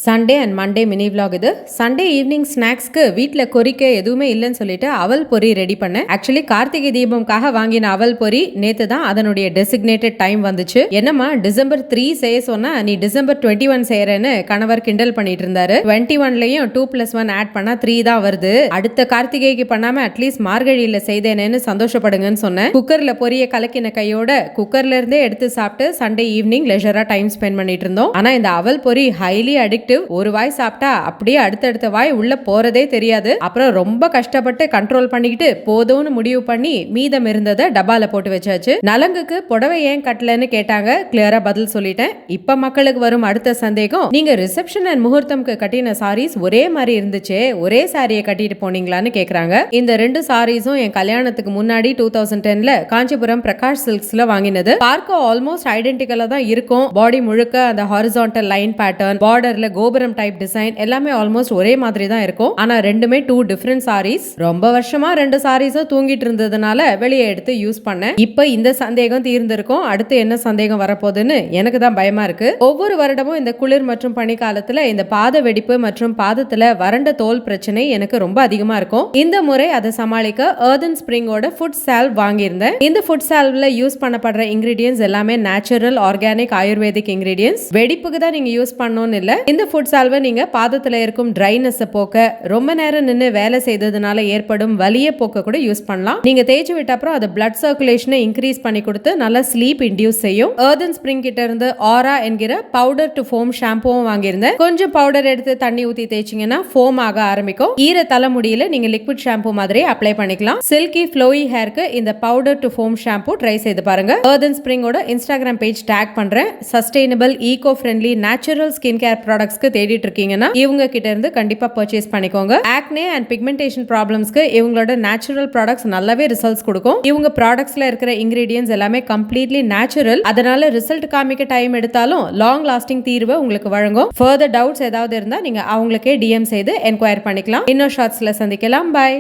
Sunday and Monday mini vlog இது. Sunday evening ஸ்நாக்ஸ்க்கு வீட்டில் கொறிக்க எதுவுமே இல்லைன்னு சொல்லிட்டு அவல் பொரி ரெடி பண்ணேன். ஆக்சுவலி கார்த்திகை தீபம்காக வாங்கின அவல் பொரி நேத்து தான் அதனுடைய டெசிக்னேட்டட் டைம் வந்துச்சு. என்னம்மா டிசம்பர் 3 செய்ய சொன்னா நீ டிசம்பர் 21 செய்யறேன்னு கணவர் கிண்டல் பண்ணிட்டு இருந்தாரு. 21லயும் 2+1 ஆட் பண்ணா 3 தான் வருது. அடுத்த கார்த்திகைக்கு பண்ணாம அட்லீஸ்ட் மார்கழியில செய்தேனேன்னு சந்தோஷப்படுங்கன்னு சொன்னேன். குக்கர்ல பொரிய கலக்கின கையோட குக்கர்ல இருந்தே எடுத்து சாப்பிட்டு சண்டே ஈவினிங் லெஜரா டைம் ஸ்பெண்ட் பண்ணிட்டு இருந்தோம். ஆனா இந்த அவல் பொரி ஹைலி அடிக்டிவ். ஒரு வாய் சாப்பிட்டா அப்படியே அடுத்தடுத்த வாய் உள்ள போறதே தெரியாது. அப்புறம் ரொம்ப கஷ்டப்பட்டு கண்ட்ரோல் பண்ணிக்கிட்டு போதும்னு முடிவு பண்ணி மீதம் இருந்ததை டப்பால போட்டு வச்சாச்சு. நலங்குக்கு புடவை ஏன் கட்டலன்னு கேட்டாங்க. கிளியரா பதில் சொல்லிட்டேன். இப்ப மக்களுக்கு வரும் அடுத்த சந்தேகம், நீங்க ரிசப்ஷன் அண்ட் முகூர்த்தம்க்கு கட்டின சாரீஸ் ஒரே மாதிரி இருந்துச்சு, ஒரே சாரியை கட்டிட்டு போனீங்களான்னு கேக்குறாங்க. இந்த ரெண்டு சாரீஸும் என் கல்யாணத்துக்கு முன்னாடி 2010ல காஞ்சிபுரம் பிரகாஷ் சில்க்ஸ்ல வாங்கினது. பார்க்க ஆல்மோஸ்ட் ஐடென்டிக்கலா தான் இருக்கும். பாடி முழுக்க அந்த ஹாரிசான்டல் லைன் பேட்டர்ன், பார்டர்ல கோபுரம் டைப் டிசைன் எல்லாமே ஆல்மோஸ்ட் ஒரே மாதிரி தான் இருக்கும். ஆனா ரெண்டுமே 2 டிஃபரண்ட் சாரீஸ். ரொம்ப வருஷமா ரெண்டு சாரீஸும் தூங்கிட்டு இருந்ததுனால வெளியே எடுத்து யூஸ் பண்ணேன். இப்ப இந்த சந்தேகம் தீர்ந்திருக்கும். அடுத்து என்ன சந்தேகம் வரப்போகுதுன்னு எனக்கு தான் பயமா இருக்கு. ஒவ்வொரு வருடமும் இந்த குளிர் மற்றும் பனிக்காலத்துல இந்த பாத வெடிப்பு மற்றும் பாதத்துல வறண்ட தோல் பிரச்சனை எனக்கு ரொம்ப அதிகமா இருக்கும். இந்த முறை அதை சமாளிக்க எர்தன் ஸ்பிரிங்கோட ஃபுட் சால்வ் வாங்கியிருந்தேன். இந்த ஃபுட் சால்வ்ல யூஸ் பண்ணப்படுற இன்கிரீடியன்ஸ் எல்லாமே நேச்சுரல் ஆர்கானிக் ஆயுர்வேதிக் இன்கிரீடியன்ஸ். வெடிப்புக்கு தான் நீங்க யூஸ் பண்ணணும்னு இல்ல. இந்த ஃபுட் சால்வை நீங்க பாதத்துல இருக்கும் ட்ரைனஸ் போக்க, ரொம்ப நேரம் நின்று வேலை செய்ததுனால ஏற்படும் வலியை போக்க கூட யூஸ் பண்ணலாம். நீங்க தேய்ச்சி விட்ட அப்புறம் அது பிளட் சர்க்குலேஷனை இன்க்ரீஸ் பண்ணி கொடுத்து நல்ல ஸ்லீப் இன்டியூஸ் செய்யும். எர்தன் ஸ்பிரிங் கிட்ட இருந்து ஆரா என்கிற பவுடர் டு ஃபோம் ஷாம்புவும் வாங்கியிருந்தேன். கொஞ்சம் பவுடர் எடுத்து தண்ணி ஊத்தி தேய்ச்சிங்கன்னா ஃபோம் ஆக ஆரம்பிக்கும். ஈர தலைமுடியில நீங்க லிக்விட் ஷாம்பு மாதிரி அப்ளை பண்ணிக்கலாம். சில்கி ஃப்ளோயி ஹேருக்கு இந்த powder to foam shampoo try செய்து பாருங்க. எர்தன் ஸ்பிரிங்கோட இன்ஸ்டாகிராம் பேஜ் டேக் பண்றேன். Sustainable eco friendly natural skin care ப்ராடக்ட்ஸ்க்கு தேடிட்டு இருக்கீங்கன்னா இவங்க கிட்ட இருந்து கண்டிப்பா பர்ச்சேஸ் பண்ணிக்கோங்க. ஆக்னே அண்ட் பிக்மெண்டேஷன் ப்ராப்ளம்ஸ்க்கு இவங்களோட நேச்சுரல் ப்ராடக்ட்ஸ் நல்லாவே ரிசல்ட்ஸ் கொடுக்கும். இவங்க ப்ராடக்ட்ஸ்ல இருக்கிற இன்கிரீடியன்ஸ் எல்லாமே கம்ப்ளீட்லி நேச்சுரல். அதனால ரிசல்ட் காமிக்க டைம் எடுத்தாலும் லாங் லாஸ்டிங் தீர்வை உங்களுக்கு வழங்கும். ஃபர்தர் டவுட்ஸ் ஏதாவது இருந்தா நீங்க அவங்களுக்கே டிஎம் செய்து என்கொயர் பண்ணிக்கலாம். இன்னொரு ஷார்ட்ஸ்ல சந்திக்கலாம். பை.